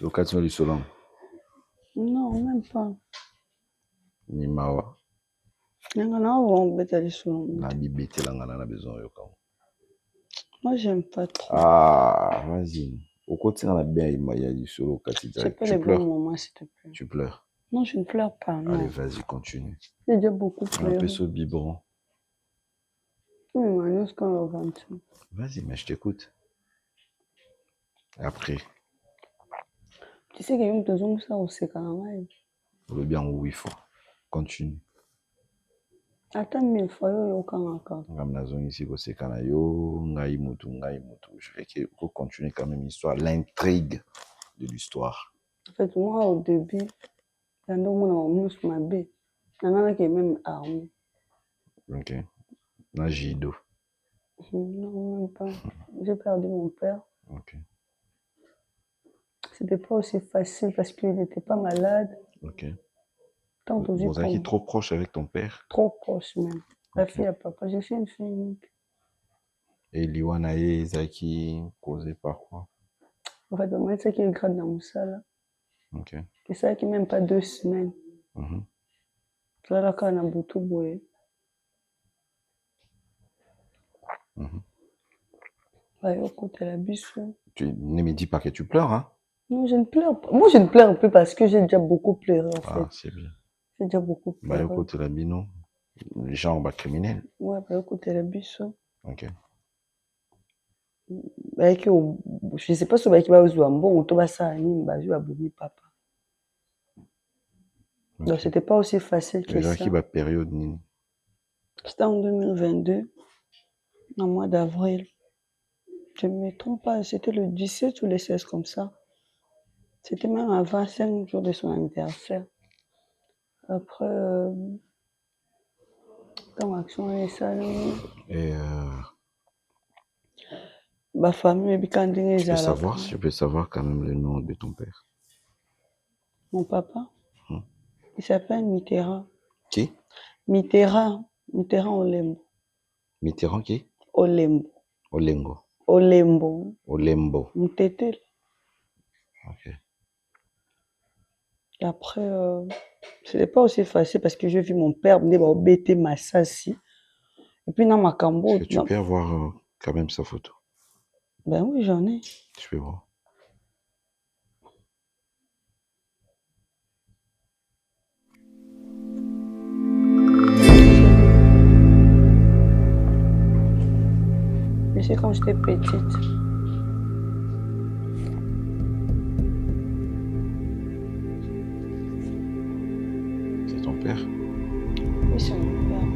Location du Solon. Non, même pas. Ni mawa. Moi, j'aime pas trop. Ah, vas-y. Au quotidien, on a bien il du solo quotidien. C'est pas les bons moments, s'il te plaît. Tu pleures. Non, je ne pleure pas. Non. Allez, vas-y, continue. J'ai déjà beaucoup pleuré. Un peu ce biberon. Vas-y, mais je t'écoute. Après. Tu sais qu'il y a une besoin de ça aussi quand même. Le bien où il faut. Continue. Attends 1000 fois, yo quand encore. Ici, je vais qu'il faut continuer quand même l'histoire, l'intrigue de l'histoire. En fait, moi, au début, il y a un homme qui m'a dit, il y en a qui est même armé. Ok. Najido. Non, même pas. J'ai perdu mon père. Ok. C'était pas aussi facile parce qu'il n'était pas malade. Ok. Vous êtes trop proche avec ton père? Trop proche même. La fille à papa. Je suis une fille unique. Et Liwana et Zaki causé par quoi? En fait, moi, c'est qu'il est grave dans mon salle. Ok. Et ça qui même pas 2 semaines. Ça là quand on a beaucoup boué. Tu ne me dis pas que tu pleures, hein? Non, je ne pleure pas. Moi, je ne pleure plus parce que j'ai déjà beaucoup pleuré, en fait. Ah, c'est bien. J'ai déjà beaucoup pleuré. Bah, écoute, la bino, genre criminel. Ouais, bah, écoute, la biso. Ok. Bah, je ne sais pas si tu vas jouer un bon, tu vas ça, bah, je vais abonner papa. Okay. Donc, c'était pas aussi facile que ça. Qui va période nini? C'était en 2022, en mois d'avril. Je ne me trompe pas, c'était le 17 ou le 16 comme ça. C'était même avant 5 jours de son anniversaire. Après, dans l'action et ça. Et ma famille, je peux savoir quand même le nom de ton père. Mon papa? Il s'appelle Mitterrand. Qui? Mitterrand Olembo. Mitterrand qui? Olembo. Olengo. Olembo. Olembo. Mtetel. Ok. Et après, c'était pas aussi facile parce que j'ai vu mon père venir embêter ma sassi. Et puis dans ma cambo. Tu peux avoir quand même sa photo? Ben oui, j'en ai. Je peux voir. Mais c'est quand j'étais petite. C'est ton père? Oui, c'est mon père.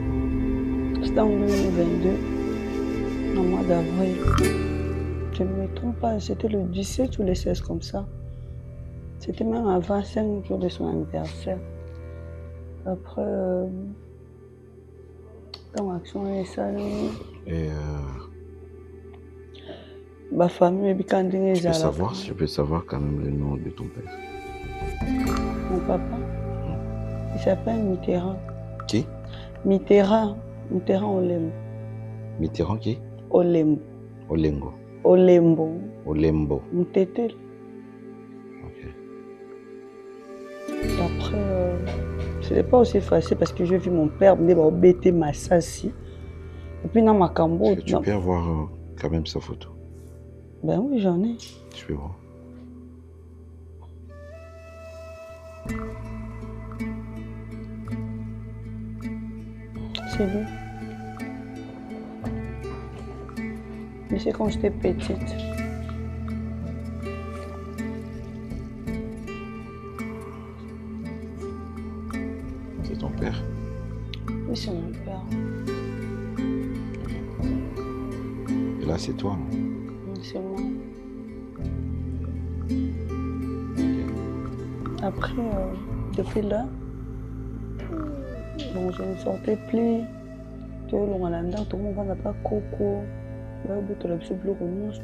C'était en 2022, en mois d'avril. Je ne me trompe pas, c'était le 17 ou le 16 comme ça. C'était même avant 5 jours de son anniversaire. Après, dans l'action et ça. Et ma famille, je peux savoir quand même le nom de ton père. Mon papa? Il s'appelle Mitterrand. Qui? Mitterrand Olembo. Mitterrand qui? Olembo. Olengo. Olembo. Olembo. Mtetel. Ok. Après, c'était pas aussi facile parce que j'ai vu mon père venir embêter ma sassi. Et puis dans ma cambo. Tu peux avoir quand même sa photo? Ben oui, j'en ai. Je peux voir. C'est lui. Mais c'est quand j'étais petite. C'est ton père? Oui, c'est mon père. Et là, c'est toi, non? C'est moi. Après, depuis là, bon, je ne sortais plus. Tu vois, on a tout le monde n'a pas coco. Tu as plus de rouge,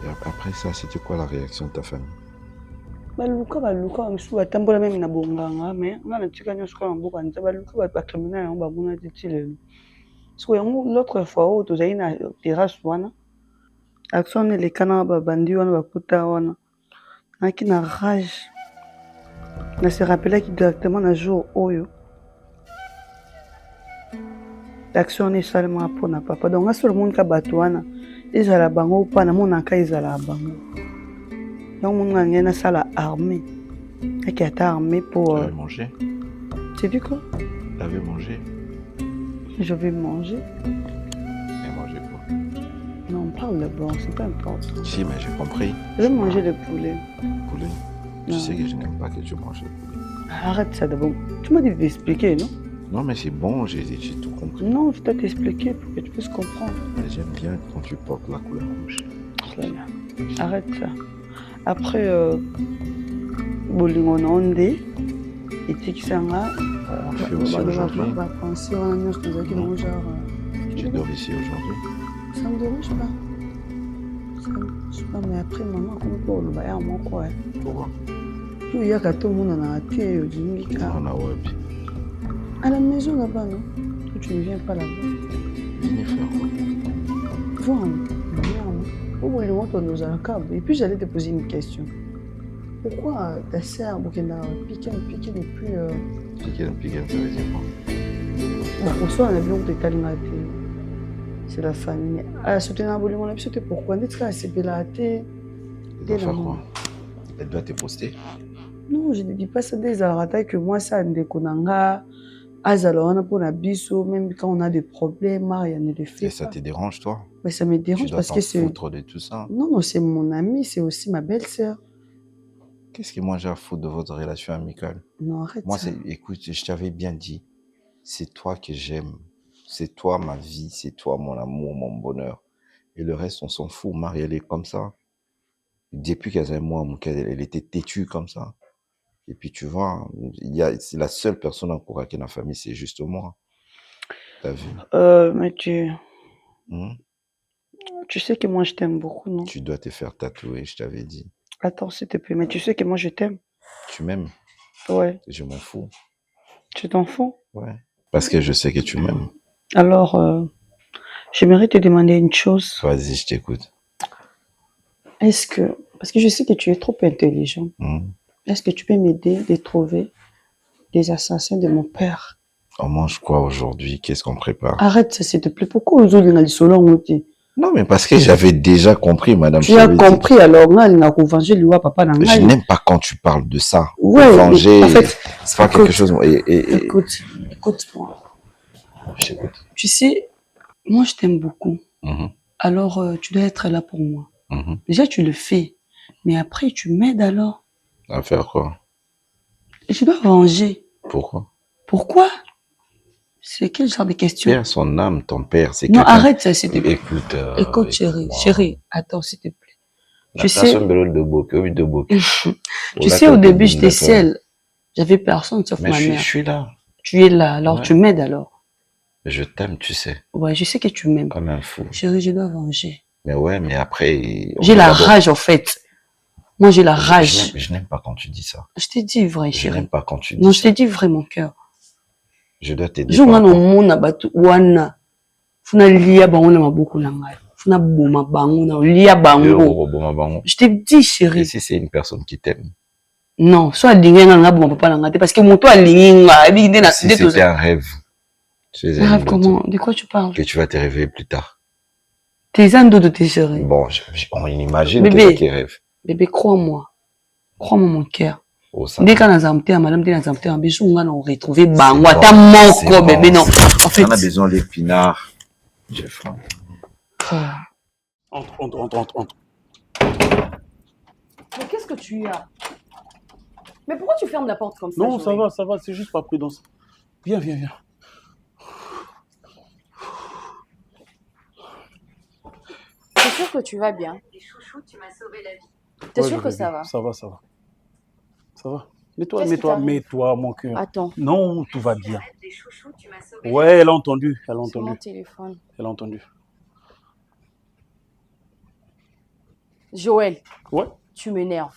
et après ça, c'était quoi la réaction de ta famille? baluka misusu batambola meme na bonganga mais nga na tika nyonso kaka na mboka nza baluka bato bakriminele yango bamona titi lelo L'autre fois, tu as une terrasse. Action les canards, bandi, bakuta, qui na rage. Je se rappelais que directement un jour, l'action est seulement pour na papa. Donc, tout le monde qui a battu, ils ont la bango ou pas, na mon cas, ils ont la bango. Donc, mon gars, na ça la armée. Et qui a été armé pour. Manger. Tu dis quoi? T'avais mangé. Je vais manger. Et manger quoi? Non, on parle de bon, c'est pas important. Si, mais j'ai compris. Je vais manger le poulet. Poulet? Tu sais que je n'aime pas que tu manges le poulet. Arrête ça d'abord. Tu m'as dit d'expliquer, non? Non, mais c'est bon, j'ai tout compris. Non, je dois t'expliquer pour que tu puisses comprendre. Mais j'aime bien quand tu portes la couleur rouge. Arrête ça. Après, bolingo na onde, et tikisanga. On le fait aussi aujourd'hui. Tu dors ici aujourd'hui? Ça me dérange pas. Ça me dérange pas, mais après, maman, comment pour le bail à mon quoi? Pourquoi? Il y a qu'à tout le monde en a tué. À la maison là-bas, non? Tu ne viens pas là-bas. Venez faire quoi? Voir, et puis j'allais te poser une question. Pourquoi ta sœur, Bokenda, piqué n'est plus. Piqué, ça veut dire quoi? Pour soi, on a bien que c'est la famille. Elle soutenir Bolingo, c'était pourquoi? Elle doit faire quoi? Elle doit te poster? Non, je ne dis pas ça des aratas que moi, ça ne déconnanga. Azalona pour la biso, même quand on a des problèmes, rien ne le fait. Et ça te dérange, toi? Mais ça me dérange parce que c'est. Foutre de tout ça. Non, non, c'est mon ami, c'est aussi ma belle-sœur. Qu'est-ce que moi j'ai à foutre de votre relation amicale? Non, arrête. Moi, écoute, je t'avais bien dit, c'est toi que j'aime. C'est toi ma vie, c'est toi mon amour, mon bonheur. Et le reste, on s'en fout. Marie, elle est comme ça. Depuis qu'elle a moi, elle était têtue comme ça. Et puis tu vois, c'est la seule personne encouragée dans la famille, c'est juste moi. T'as vu? Mais tu sais que moi je t'aime beaucoup, non? Tu dois te faire tatouer, je t'avais dit. Attends, s'il te plaît, mais tu sais que moi je t'aime. Tu m'aimes? Ouais. Je m'en fous. Tu t'en fous? Ouais. Parce que je sais que tu m'aimes. Alors, j'aimerais te demander une chose. Vas-y, je t'écoute. Parce que je sais que tu es trop intelligent. Est-ce que tu peux m'aider à trouver les assassins de mon père? On mange quoi aujourd'hui? Qu'est-ce qu'on prépare? Arrête ça, s'il te plaît. Pourquoi aujourd'hui on a du solo? Non, mais parce que j'avais déjà compris, madame. Tu as compris, alors, papa. Je n'aime pas quand tu parles de ça. Ouais, venger, en fait, c'est pas quelque chose. Écoute-moi. J'écoute. Tu sais, moi je t'aime beaucoup. Alors, tu dois être là pour moi. Déjà, tu le fais. Mais après, tu m'aides alors. À faire quoi? Je dois venger. Pourquoi? Pourquoi? C'est quel genre de question? Père, son âme, ton père, c'est non, arrête ça, s'il te plaît. Écoute, chérie, attends, s'il te plaît. Tu sais, au début, j'étais seule. J'avais personne sauf ma mère. Je suis là. Tu es là, alors tu m'aides alors. Je t'aime, tu sais. Ouais, je sais que tu m'aimes. Comme un fou. Chérie, je dois venger. Mais ouais, mais après... J'ai la rage, en fait. Moi, j'ai la rage. Je n'aime pas quand tu dis ça. Je t'ai dit vrai, chérie. Je n'aime pas quand tu dis ça. Non, je t'ai dit vrai, mon cœur. Je dois t'aider. Je n'ai pas batu wana. Funa lia bango na mabuku na ngai. Funa boma bango na lia bango. Je t'ai dit, chérie. Et si c'est une personne qui t'aime? Non, soit linga nga boma papa na ngate parce que mon toi linga. Si c'était un rêve. Un rêve comment? De quoi tu parles? Que tu vas te réveiller plus tard. Tes andos de tes chéris. Bon, on imagine que c'est qui rêve. Bébé, crois-moi. Crois-moi, mon cœur. Dès qu'on a zamté à madame, dès qu'on a zamté à Béchou, on a retrouvé Bangwa. T'as mon bébé, non. En fait. On a besoin d'épinards. J'ai faim. Entre. Mais qu'est-ce que tu as? Mais pourquoi tu fermes la porte comme ça? Non, ça va, c'est juste pas prudence. Viens. T'es sûr que tu vas bien? Et chouchou, tu m'as sauvé la vie. T'es sûr que ça va? Ça va. Mets-toi, mon cœur. Attends. Non, tout va bien. Des chouchous, tu m'as sauvé Ouais, elle a entendu. C'est mon téléphone. Elle a entendu. Joël. Ouais. Tu m'énerves.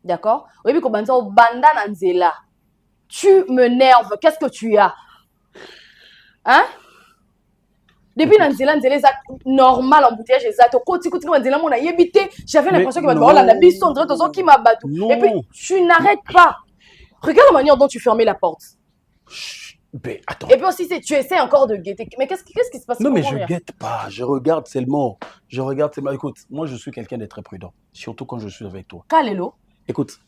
D'accord? Oui, mais comment ça, Banda Nanzela. Tu m'énerves. Qu'est-ce que tu as? Hein? Depuis Nanzela eza normal embouteillage exact. Koti Nanzela mon ayebité. J'avais l'impression que ma la biso on dirait tozo qui m'a battu. Et puis tu n'arrêtes pas. Regarde la manière dont tu fermais la porte. Mais attends. Et puis aussi tu essaies encore de guetter. Mais qu'est-ce qui se passe? Non mais je guette pas, je regarde seulement. Écoute, moi je suis quelqu'un de très prudent, surtout quand je suis avec toi. Kalelo. Écoute,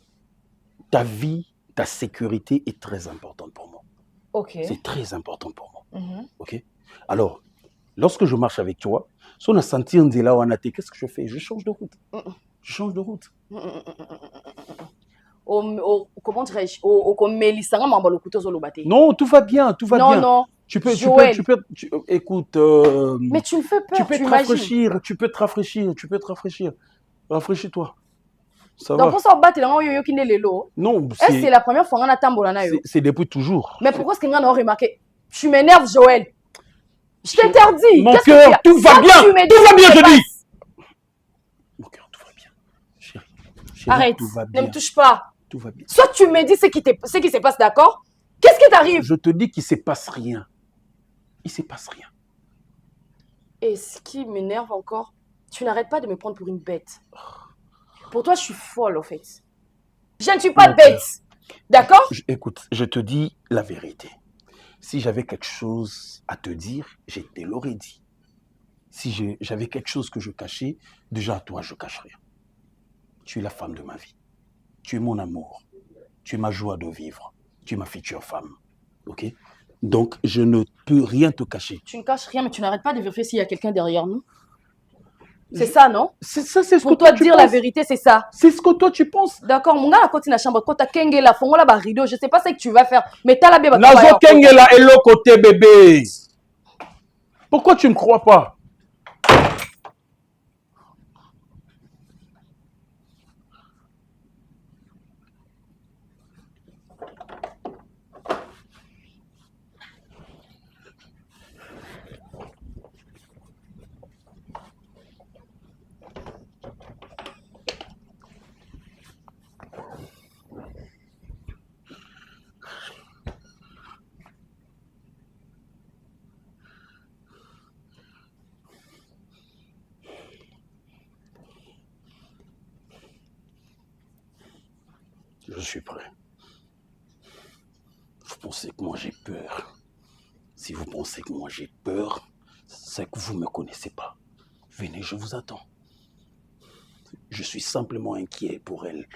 ta vie, ta sécurité est très importante pour moi. Ok. C'est très important pour moi. Ok. Alors, lorsque je marche avec toi, si on a senti un délai ou un athée, qu'est-ce que je fais? Je change de route. Je change de route. Comment dirais-je? Non, tout va bien, tout va bien. Non. Tu peux, écoute. Mais tu me fais peur. Tu peux te rafraîchir. Rafraîchis-toi. Ça va. Donc, pour ça, non, c'est la première fois qu'on a tambourana. C'est depuis toujours. Mais pourquoi est-ce que nous avons remarqué? Tu m'énerves, Joël. Je t'interdis. Mon cœur, tout va bien. Tout va bien, je dis. Mon cœur, tout va bien. Chérie, arrête, ne me touche pas. Tout va bien. Soit tu me dis ce qui se passe, d'accord? Qu'est-ce qui t'arrive? Je te dis qu'il ne se passe rien. Il ne se passe rien. Et ce qui m'énerve encore, tu n'arrêtes pas de me prendre pour une bête. Pour toi, je suis folle, en fait. Je ne suis pas bête. D'accord? Écoute, je te dis la vérité. Si j'avais quelque chose à te dire, je te l'aurais dit. Si j'avais quelque chose que je cachais, déjà à toi, je cache rien. Tu es la femme de ma vie. Tu es mon amour. Tu es ma joie de vivre. Tu es ma future femme. Ok? Donc, je ne peux rien te cacher. Tu ne caches rien, mais tu n'arrêtes pas de vérifier s'il y a quelqu'un derrière nous. C'est ça, non? C'est ça, c'est ce pour que toi tu dire penses. La vérité, c'est ça. C'est ce que toi tu penses. D'accord, mon gars, la côté de la chambre, quand t'as kenge la fongo la rideau, je sais pas ce que tu vas faire, mais t'as la bébé. Nazo kenge la et l'autre côté, bébé. Pourquoi tu me crois pas? Je suis prêt. Vous pensez que moi j'ai peur? Si vous pensez que moi j'ai peur, c'est que vous ne me connaissez pas. Venez, je vous attends. Je suis simplement inquiet pour elle.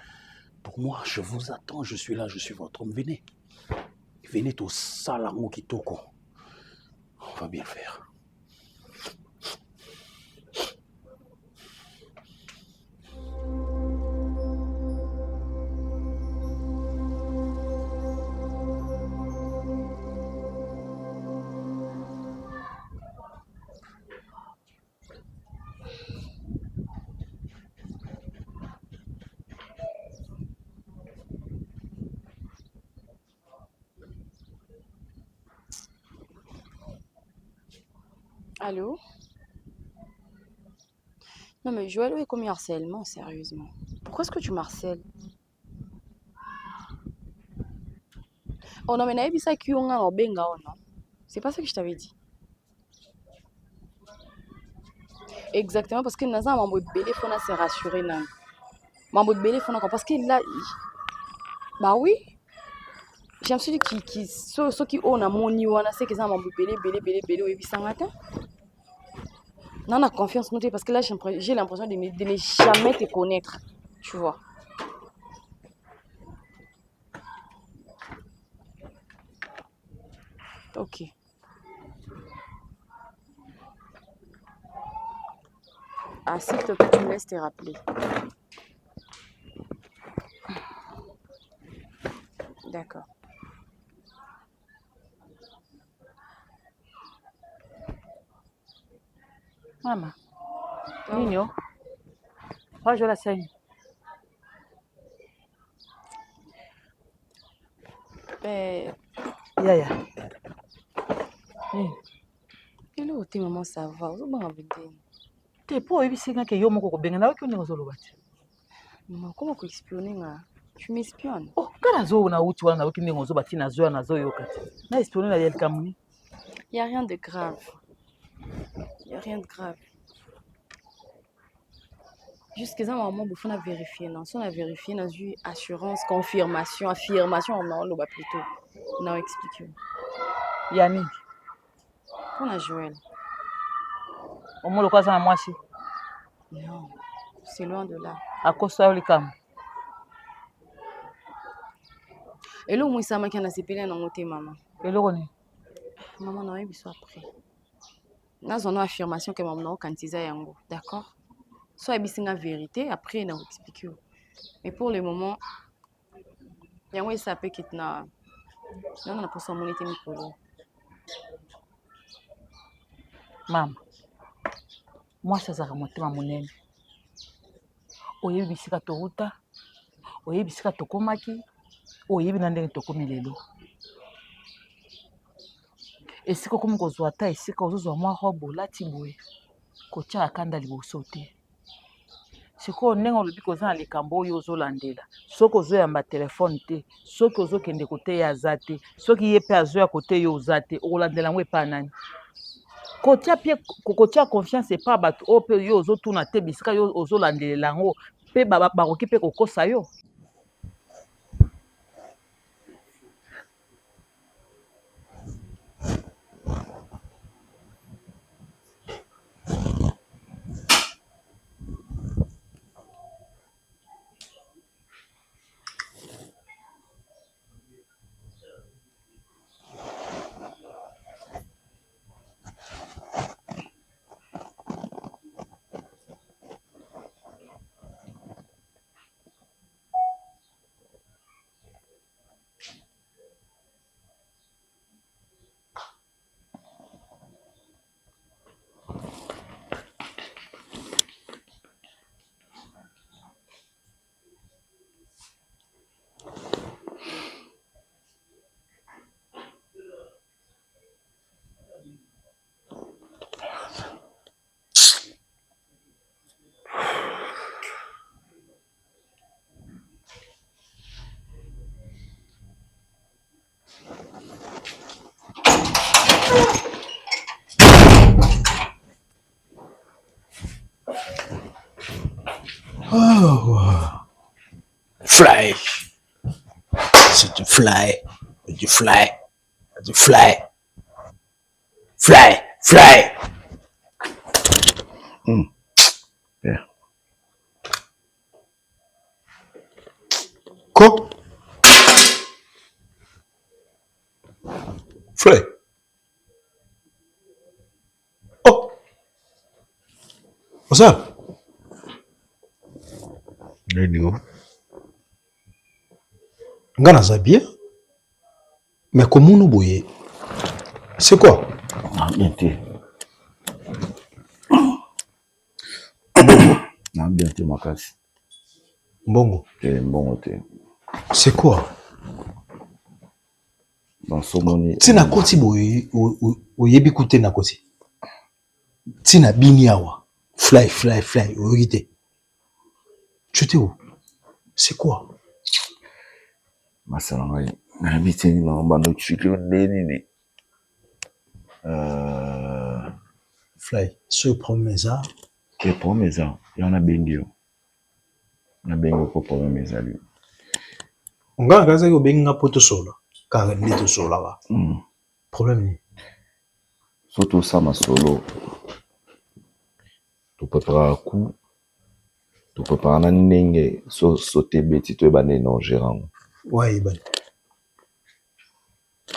Pour moi, je vous attends, je suis là, je suis votre homme. Venez. Venez au Salamo Kitoko. On va bien le faire. Allô? Non mais Joël, est comme harcèlement, sérieusement. Pourquoi est-ce que tu m'harcèles? Oh non mais naïbisa qui on a benga non? C'est pas ça que je t'avais dit. Exactement parce que naza mambo belé faut se rassurer nan. Mambo belé faut parce que là bah oui. Je me suis dit qui ceux qui ont moni wana c'est que ça mambo belé et puis sangata. Non, a confiance en toi parce que là j'ai l'impression de ne jamais te connaître, tu vois. Ok. Ah, s'il te plaît, tu me laisses te rappeler. D'accord. Mama, Nino, je la saigne. Yaya. Hello, tes maman, ça va? Où est-ce que t'es pour éviter que yo moko benga na ko ningo zolo bati. Maman, comment tu espionner là? Tu m'espionnes. Oh, kana zo na uti wana na ningo zo bati na zo na zo yo kati. Na espionner na yel kamuni. Il y a rien de grave. n'y a rien de grave. Jusqu'à ça, maman, il faut vérifier. Non, si on a vérifié, on a eu assurance, confirmation, affirmation, on l'a plutôt. On a expliqué. Yani, On a Joël. au moins le cas, ça moi aussi. Non, c'est loin de là. À cause de le cam. Et là, moi, ça m'a qu'à s'épeler dans mon thé, maman. Et le connaît. Maman, non, il soit après. Nous avons affirmation que maman, quand ils yango, d'accord? Soit il y a une vérité, après, on explique. Mais pour le moment, il y a un ça peut quitter na. Non, on a pas ça monité micro. Maman, moi, ça a remonté ma monnaie. Oye bisika toruta, oye bisika tokomaki, oye binandenge tokomi lelo. Esika komi kozwa ta esika ozozwa mwa robe olati boye kotia akanda liboso te. Sikoyo ndenge olobi koza na likambo oyo ozolandela soki ozoyamba telefone te soki ozokende kote ye aza te soki ye mpe azoya kote yo oza te okolandela yango epa nani kotia confiance epa bato oyo mpe yo ozotuna te bisika yo ozolandelela yango mpe bakoki mpe kokosa yo. Oh, fly. C'est du fly. Du fly. Du fly. Fly. Fly. Yeah. Quoi? Fly. Oh. What's up? Nga naza bien. Mais comment nous boyer? C'est quoi? Bien te. Bien te makasi. Mbongo. Mbongo te. C'est quoi? Dans ce moni. Tina koti boye oyebi kute na koti. Tina bini awa. Fly, fly, fly. Oyite. Tu t'es où? C'est quoi? Masalanga. Habitini na bando chikyo neni. Fly. Ce promesa. Quel promesa? Il y en a bengio. Na bengo ko promesa lui. Nga kaza yo benga poto sola. Car ni to sola ba. Problème ni. Surtout ça ma solo. Tu prépares un coup. Tu prépares un nenge sauter beti to bané non gérant. Ouais, ben.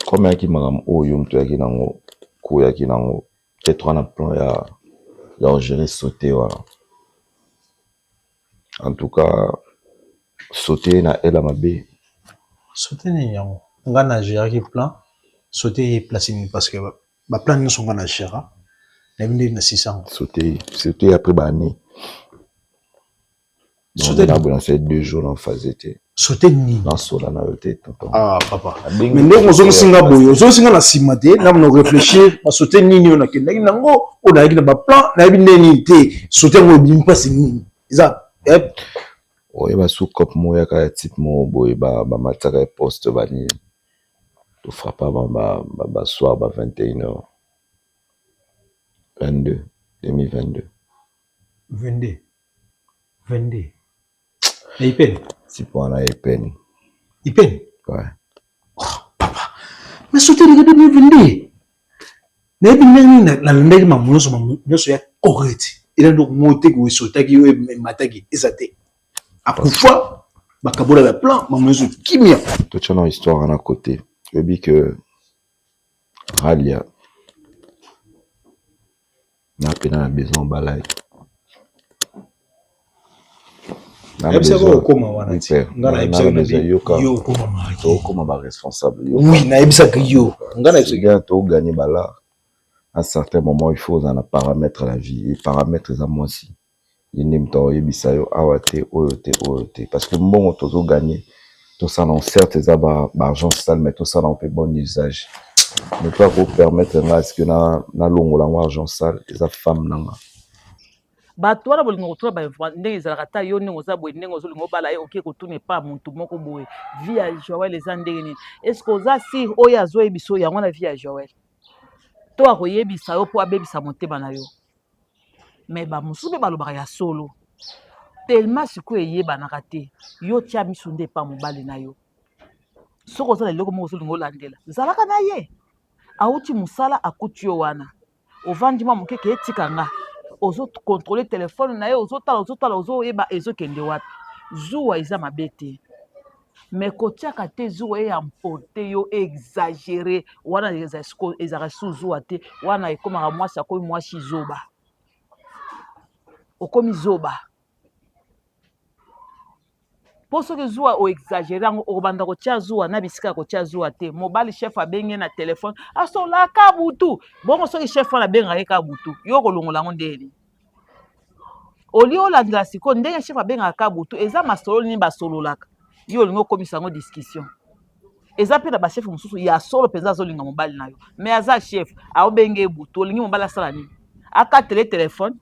Comme yaki magam o yum to yaki nango ku yaki nango peut-être on a plan ya gérer sauter voilà. En tout cas sauter na elle mabe. Sauter ni yango. Nga na gérer plan. Sauter place ni parce que ba plan ni sont na gérer. Na bindi na 600. Sauter après bané. Sauter na c'est 2 jours en phase été. Sauter ni na sola na yote tonton. Ah papa. Mais ndenge ozo singa boyo, ozo singa na simate, na mno réfléchir, ba sauter nini on a kenda nango, on a na ba plan, na bi nini te, sauter ngo bi pas nini. Eza oye ba sous cop moya ka type mo boy ba mataka poste bani. Tu frappe ba soir ba 21h. 22. 2022. 22. 22. Et il peine. Si pour un il peine. Il peine. Ouais. Oh, papa. Mais sauter les 2022. Mais il y a un ndege mamuno nyoso ya correct. Il a donc monté que sotaki yo mataki ezate. Après fois bakabola la plan mamuno kimia. Toi tu as une histoire à côté. Je dis que Ralia n'a pas la besoin balai. N'a besoin comment wana. Ngana besoin yo comme responsable. Oui, na ebisa que yo. Ngana besoin to gagner bala. À un certain moment, il faut en paramètre la vie. Et paramètres à moi aussi. Il n'y a pas de awate, oyote. Parce que bon, on peut gagner. Tout ça, non, certes, ça va argent sale, mais tout ça, on fait bon usage. Ne pas vous permettre à ce que na longo argent sale, les femmes n'en a. Bato wana bolingo kotuna ba ndenge ezalaka ta yo ndenge oza boye ndenge ozolingo obala ye oke kotuna epa muntu moko boye vie ya Joël eza ndenge nini est-ce que oza si oyo azoyebisa yango na vie ya Joël to akoyebisa yo mpo abebisa motema na yo mais bamosusu mpe balobaka ya solo tellement sikoyo eyebanaka te yo tia miso nde epa mobali na yo soki oza na eloko moko ozolinga olandela zalaka na ye awuti mosala akuti yo wana ovandi mwa mokeke etika nga ozokontrole telefone na ye ozotala ozoyeba ezokende wapi zuwa eza mabe te mais kotiaka te zuwa ye amporte yo exagéré wana ezalaka su zuwa te wana ekomaka mwasi akomi mwasi zoba okomi zoba mpo soki zuwa oexagéré yango okobanda kotia zuwa na bisika ya kotia zuwa te mobali chef abenge na telefone asolaka butu bongo soki chef wana abengaka ye ka butu yo kolongola yango ndeni oli olandela sikoyo ndenge chef abengaka ka butu eza masolo nini basololaka yo olingi okomisa yango discussion eza mpe na bachef mosusu ya solo mpenza azolinga mobali na yo mais aza chef aobenge ye butu olingi mobali asala nini akatele telefone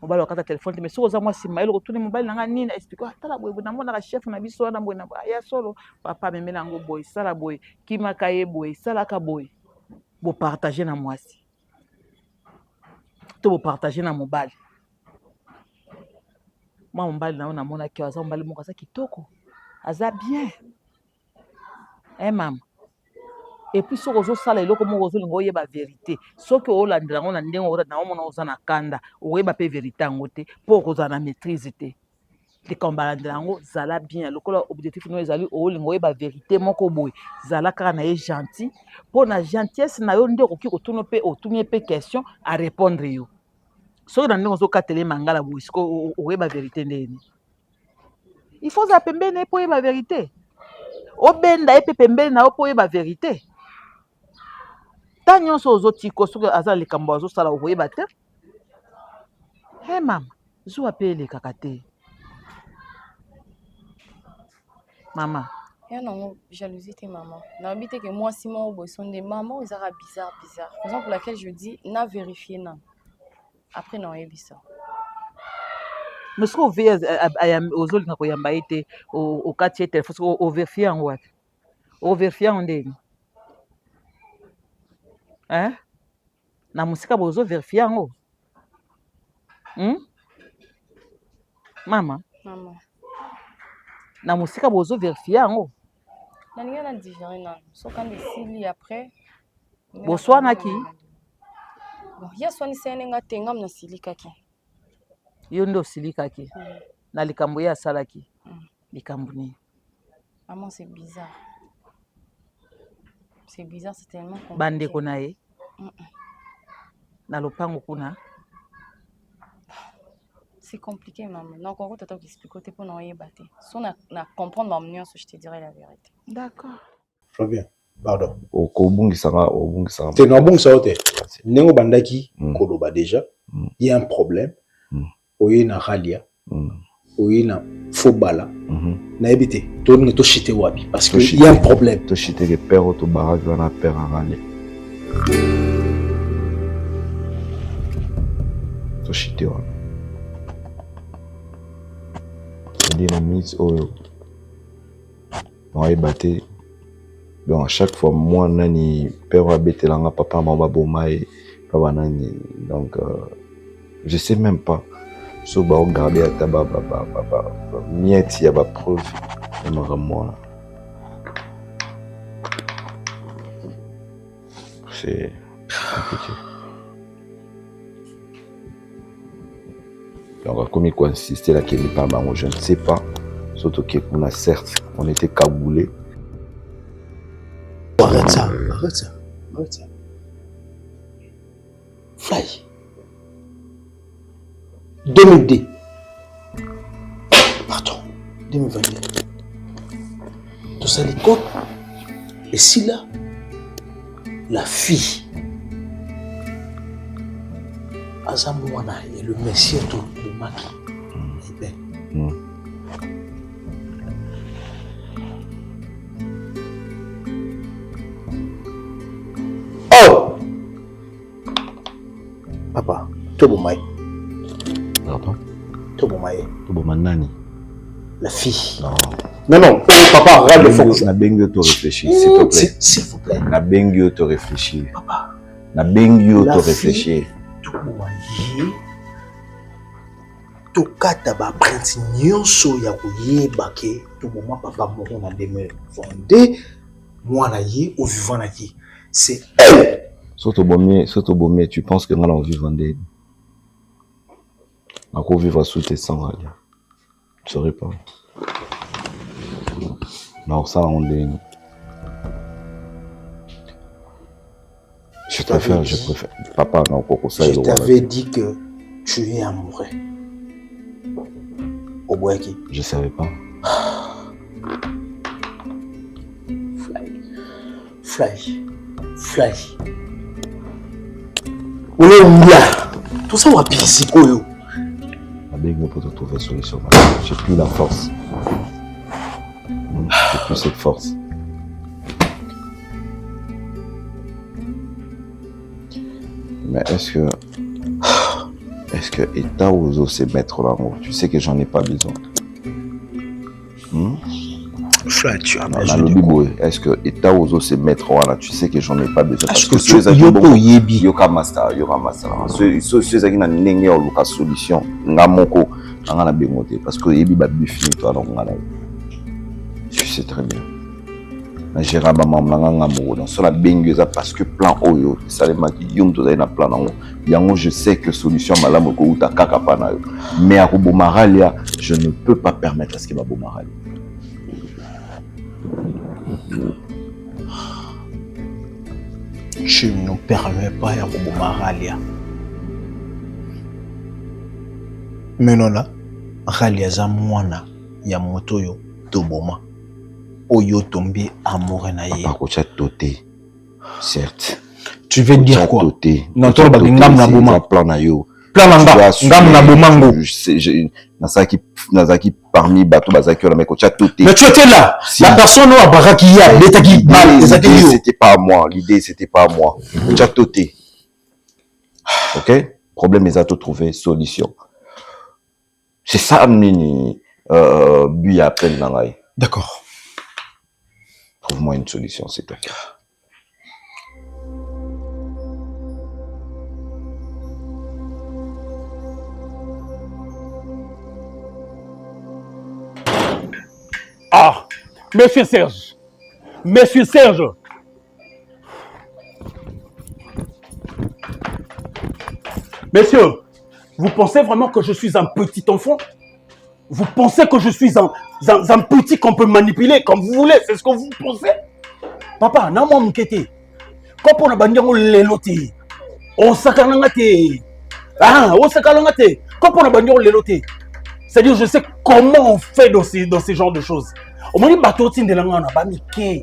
mobali wakata telefone te mais soki oza mwasi mayele kotuni mobali nanga nini explique tala boye namonaka chef na biso wana boye ya solo papa amemela yango boye sala boye kimaka ye boye salaka boye bopartage na mwasi to bopartage na mobali mwa mobali na yo namonaki aza mobali moko aza kitoko aza bien mama epuis soki ozosala eloko moko ozolinga oyeba verité soki olandela yango na ndenge naomona oza na kanda oyeba mpe verité yango te mpo okozala na maîtrise te likambo balandela yango zala bien lokola objectif no ezali olinga oyeba verité moko boye zala kaka na ye gentil mpo na gentillesse na yo nde okoki kotuna mpe otuni mpe question a répondre yo soki na ndenge ozokatela ye mangala boye sikoyo oyeba verité ndeni il faut ozala pembeni na ye mpo oyeba verité obenda ye mpe pembeni na yo mpo oyeba verité ta nyonso ozotiko soki aza likambo azosala okoyeba te he mama zuwa mpe elekaka te mama ya nango jalousie te maman nayebi te ke mwasi moko boye so nde mama ezaka bizarre raison pour laquelle je dis na vérifier nano après naoyebisa mais soki ovie ozolinga koyamba ye te okati ye telefone soki overifie yango wapi overifie yango ndeni na mosika boye ozoverifie yango mama na mosika boye ozoverifie yango nalingi na digere nano soki ande esili après boswanaki bon ya swanisa ye ndenge te ngam nasilikaki yo nde osilikaki na likambo ye asalaki likambo nini maman c'est bizarre c'est tellement compliqué bandeko na ye na lopango kuna c'est compliqué maman donc on tata explique côté pour non yebate so na comprendre ma nuance je te dirai la vérité d'accord Flavien pardon obungisa te no bungisa ote nengo bandaki koloba déjà il y a un problème oye na Ralia oye na Fobala na ebité to chité wapi parce que il y a un problème to chité que père to baraque na père en Ralia to chité wa dynamique oyo donc à chaque fois moi nani père abételanga papa mama bomaye Pas banani. Donc, je sais même pas. Si on regarder à tabac, miette, il y a pas preuve. Moi. C'est compliqué. Donc, comme il faut insister là qu'il n'est pas marrant, je ne sais pas. Surtout qu'on a certes, on était cagoulés. Arrête ça. Fly. 2002. Pardon. 2022. Tout ça, l'école. Et si là, la fille, Azamouana et le monsieur de Maki, eh bien, oh! Papa, Tobomaï. Pardon? Tobomaï. Tobomanani. La fille. Non. Non, papa, arrête de faire ça. Na bengyo te réfléchir, s'il te plaît. S'il vous plaît. Na bengyo te réfléchir. Papa. Na bengyo La te fille. réfléchir. Tobomaï. Tokata ba prince nyonso ya koyeba ke toboma papa moko na 2022 mwana ye au vivant na ye. C'est elle. Soto bomé, tu penses que nous allons vivre en dé. Encore vivre sous tes sangs, je ne saurais pas. Non, ça, on est. Je préfère. Papa, non, Coco, ça, je t'avais dit que tu es amoureux. Au Boyaki. Je ne savais pas. Fly. On est où là? Tout ça, on va pisser quoi? Avec nous pour te trouver une solution. J'ai plus la force. J'ai plus cette force. Mais est-ce que État Ozo c'est mettre l'amour? Tu sais que j'en ai pas besoin. Fly, tu as besoin de quoi? Est-ce que État Ozo c'est mettre là? Tu sais que j'en ai pas besoin. Est-ce que tu as yebi? Yoka master. Ceux qui ont une solution, ngamoko, ngana bengote parce que yebi ba bifini toi donc ngana. Tu sais très bien. J'ai rabba mamanga ngamoko donc sur la bengeza parce que plan oyo, ça les maki yum to na plan nango. Yango je sais que solution malamu ko uta kaka pana yo. Mais à Bomaralia, je ne peux pas permettre à ce qu'il va Bomaralia. Tu ne permets pas à Bomaralia. Mais non là, Ralia za mwana ya moto yo toboma. Oyo tombé amoureux na ye. Papa kocha toté. Certes. Tu veux dire quoi? Non, toi ba ngam na boma plan na yo. Plan nanga ngam na bomango. Nazaki parmi bateau bazaki on a kocha toté. Mais tu étais là. Si. La personne a baraki ya, l'étaki mal, c'était pas à moi, l'idée c'était pas à moi. Kocha toté. OK? Problème est à te trouver solution. C'est ça mini but appel nangai. D'accord. Trouve-moi une solution, s'il te plaît. Ah, Monsieur Serge. Monsieur Serge. Messieurs, vous pensez vraiment que je suis un petit enfant? Vous pensez que je suis un petit qu'on peut manipuler comme vous voulez? C'est ce que vous pensez? Papa, non, moi, m'inquiéter. Quand on a banni les lotés, on s'accalangate. Ah, on s'accalangate. Quand on a banni les lotés, c'est-à-dire, je sais comment on fait dans ces genres de choses. On m'a dit, bateau, de la on a pas miqué.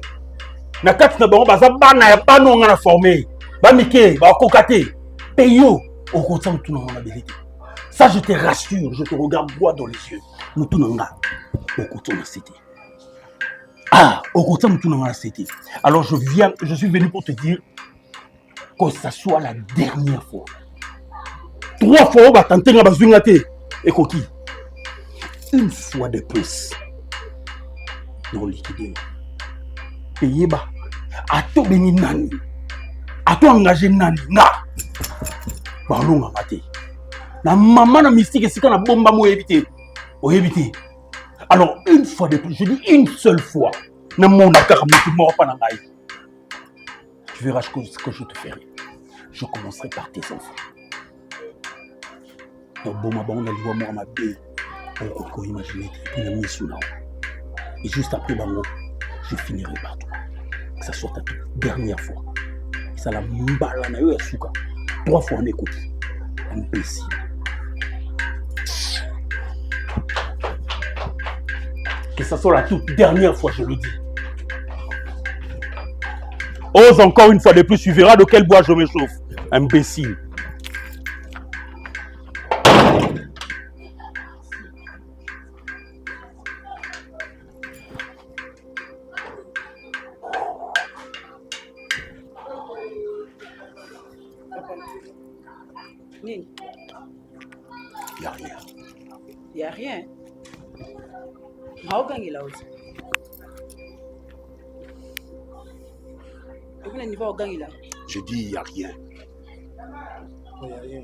Na kat na bango baza bana ya bano on a formé. Ba miqué, ba kokate. Payo, au contraire, tout le monde a vérité. Ça, je te rassure, je te regarde droit dans les yeux. Nous tout le monde a cité. Ah, au contraire, nous tout le monde a cité. Alors, je suis venu pour te dire que ça soit la dernière fois. 3 fois, on va tenter de bazwingate. Et coquille. Une fois de plus. Nous liquider. Payez bas. A to béni nani. A to engagé nani. balonga maté. Na maman na mystique et c'est quand la bombe m'a évité. Évité. Alors une fois de plus, je dis une seule fois. Na mon akara mort pas na ngai. Tu verras ce que je te ferai. Je commencerai par tes enfants. Donc bon ma on a dit moi ma bé. On peut imaginer une mission là. Et juste après bango, je finirai par toi. Que ça soit ta dernière fois. Et ça la mbala na yo ya suka. 3 fois en écoute. Imbécile. Que ça soit la toute dernière fois, je le dis. Ose encore une fois de plus, tu verras de quel bois je me chauffe. Imbécile. Nini? Y a rien. Y a rien. Haukangila uthi. Ukuna niva ukangila. Je dis y a rien. Il n'y a rien.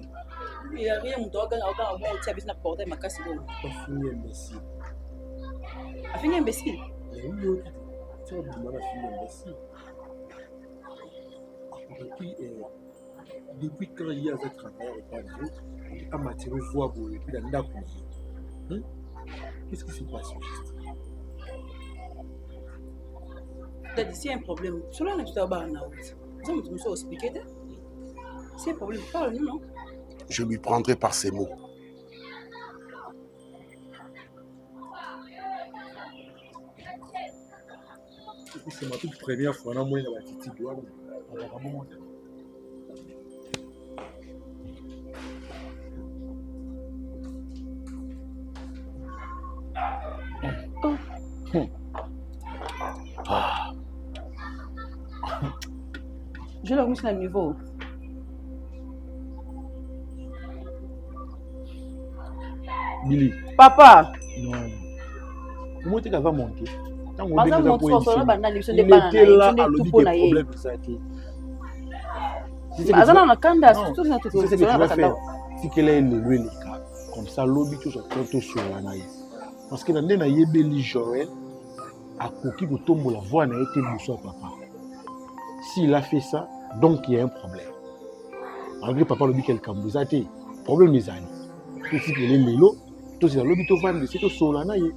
Il y a rien mtu ukanga moi uthi abisina porter makasi lelo. Fini imbécile. Afini imbécile. Il y a eu l'autre. Tu as demandé à finir imbécile. Et puis, depuis quand il y a un travail et pas d'autre, à matière voix et puis dans la cour. Qu'est-ce qui se passe juste? Dadi, s'il y a un problème, selon le tuteur Barna, vous me dites expliquer. S'il y a un problème, parle-nous, non? Je lui prendrai par ces mots. Et puis c'est ma toute première fois, on a moins de la petite douane. On va vraiment monter. Je l'ai remis sur le niveau. Billy. Papa! Non. Comment est-ce qu'elle va monter? Par exemple, mon tour, on va aller sur Il les bananes. était là Il à est tout l'objet pour des naïe. problèmes de ça. Azana na kanda, Non, tout ça, tout c'est ce que tu ça. vas faire. Si qu'elle est élevé les cas, comme ça, l'objet tout ça, tout sur la naïe. Parce que dans les naïe, Béli Joël a coquille pour tomber la voix n'a été moussou à papa. S'il a fait ça, donc il y a un problème. Malgré papa le dit qu'elle cambouzaté, problème des années. Tout ce qui est l'élo, tout ce qui est l'objet tout fan de c'est tout sur la naïe.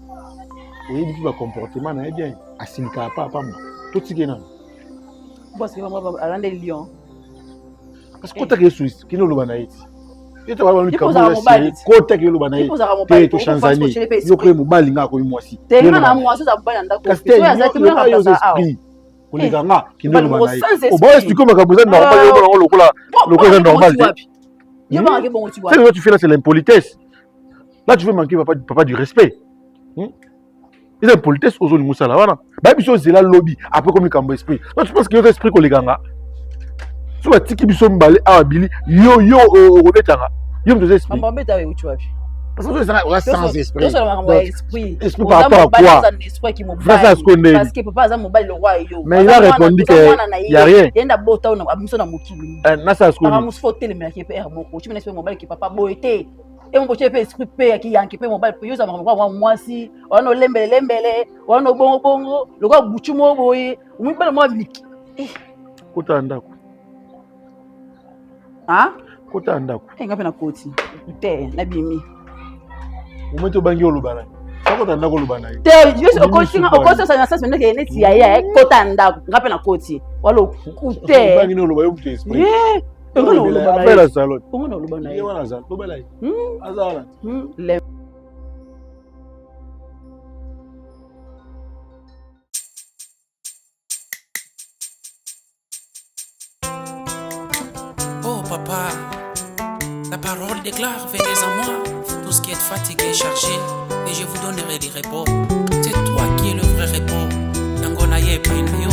Vous voyez, le comportement n'est bien. Asinka papa, tout ce qui est là. Parce que maman a rendu Lyon. Parce que quand tu es suisse, qui est le banaïti? Tu vas voir le Cambodge, quand tu es le banaïti, tu es Tanzanie, tu es le mobile, tu es le moisi. Tu es le moisi, tu es le parce que tu as les esprits. Pour les gars qui ne le banaïti. Au bas, tu comme un Cambodge normal, le quoi normal. C'est ce que tu fais là, c'est l'impolitesse. Là, tu veux manquer papa du respect. Il y a une politesse aux autres Moussa là, voilà. Bah, puis c'est là le lobby. Après, comme le Cambo esprit. Moi, tu penses qu'il y a un esprit qu'on les gagne. Tu vois, Tiki Bisson Balé, Abili, yo, Robetanga. Yo, me esprit. Maman, mais tu as où tu vas? Parce que c'est sans esprit. Esprit. Esprit par rapport à quoi? Parce que papa a mobile le roi. Mais il a répondu qu'il n'y a rien. Il y a un beau on a besoin de mokili. Nasa Skouni. Papa mous faut téléménager qui peut mon coach. Tu me laisses mobile qui papa boité. Et mon coach peut esprit paix qui yanki peut mobile pour yo ça va moi si on a lembele on a bongo le roi bouchumo boy. On me parle moi blik. Kota ndako. Hein? Kota ndako. Ngapi na koti. Te na bimi. Umeto bangi olubana. Kota ndako olubana. Te juste au coaching ça na ça c'est que neti ya kota ndako ngapi na koti. Walo kute. Bangi no oluba yo mute esprit. On a olubana. Après la salon. On a olubana. Il y a un azal. Lobala. Azala. Oh papa, la parole déclare, venez à moi, tout ce qui est fatigué, chargé, et je vous donnerai des repos. C'est toi qui es le vrai repos. Nangona ye painayo,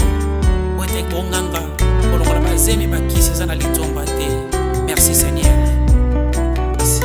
oete konganga, olongola bazemi bakisi sana litomba te. Merci Seigneur. Merci.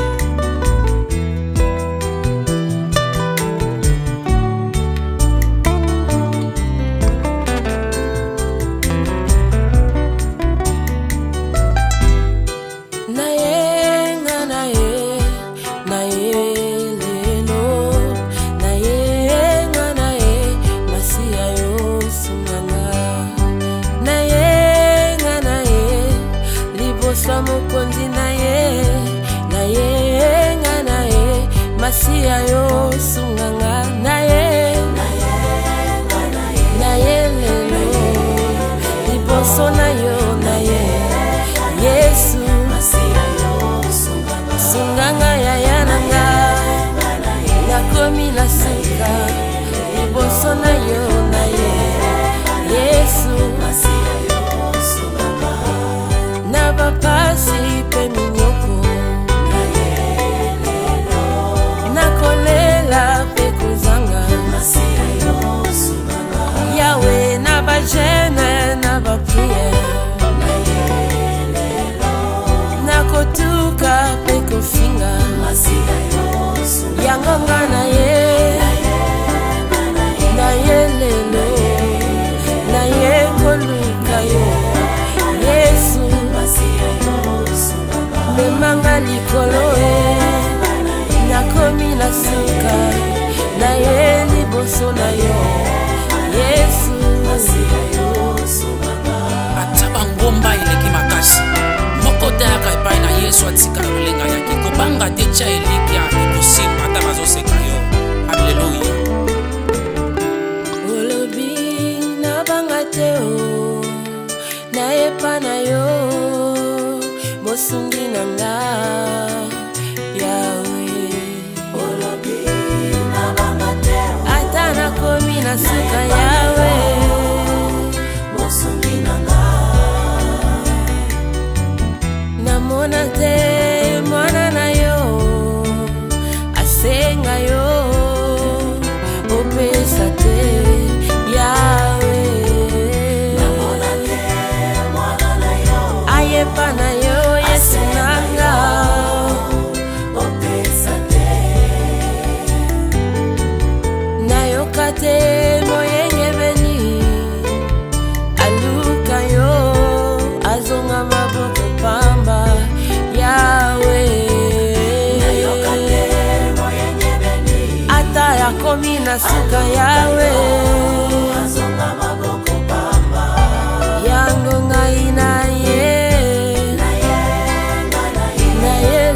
pasi pe minyoko nakolela pe kozanga Yawe na ba jeune na ba prière nakotuka pe kofinga yangonga na ye lelo na ye koluka yo Yesu memanga likolo nakomi na suka na ye liboso na yo Yesu ataba ngomba eleki makasi moko tayaka epai na Yesu atika lolenga yaki kobanga te tya eliki ya ekosimba ata bazoseka yo. Alleluya. olobi nabanga te o nayepa na yo mosungi na nga Yawe olobi nabanga te ata nakomi na suka Yawe mosungi na nga namona te mwana na yo asenga yo opesa te Yawe namona te mwana na yo ayepa na yo Yesu nanga opesa te nayoka te moyenge beni aluka yo azonga maboko pamba Yawe nayoka te moyenge beni ata yakomi na suka Yawe azonga maboko pamba yango ngai na ye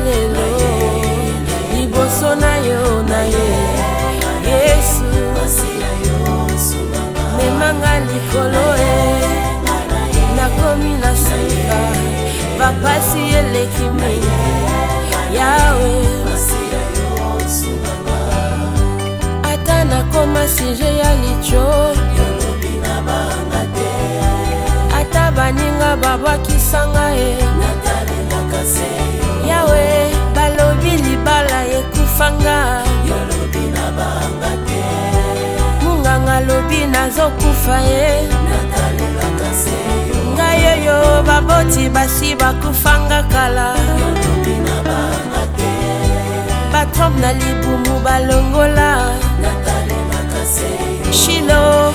lelo liboso na yo na ye Yesu memanga likolo nakomi na suka bapasi eleki mingi Yawe ata nakoma sije ya licho ata baninga babwakisanga Yawe balobi libala ekufanga munganga lobi nazokufa ye ngai oyo baboti basi bakufanga kala batrompe na libumu balongola Shilo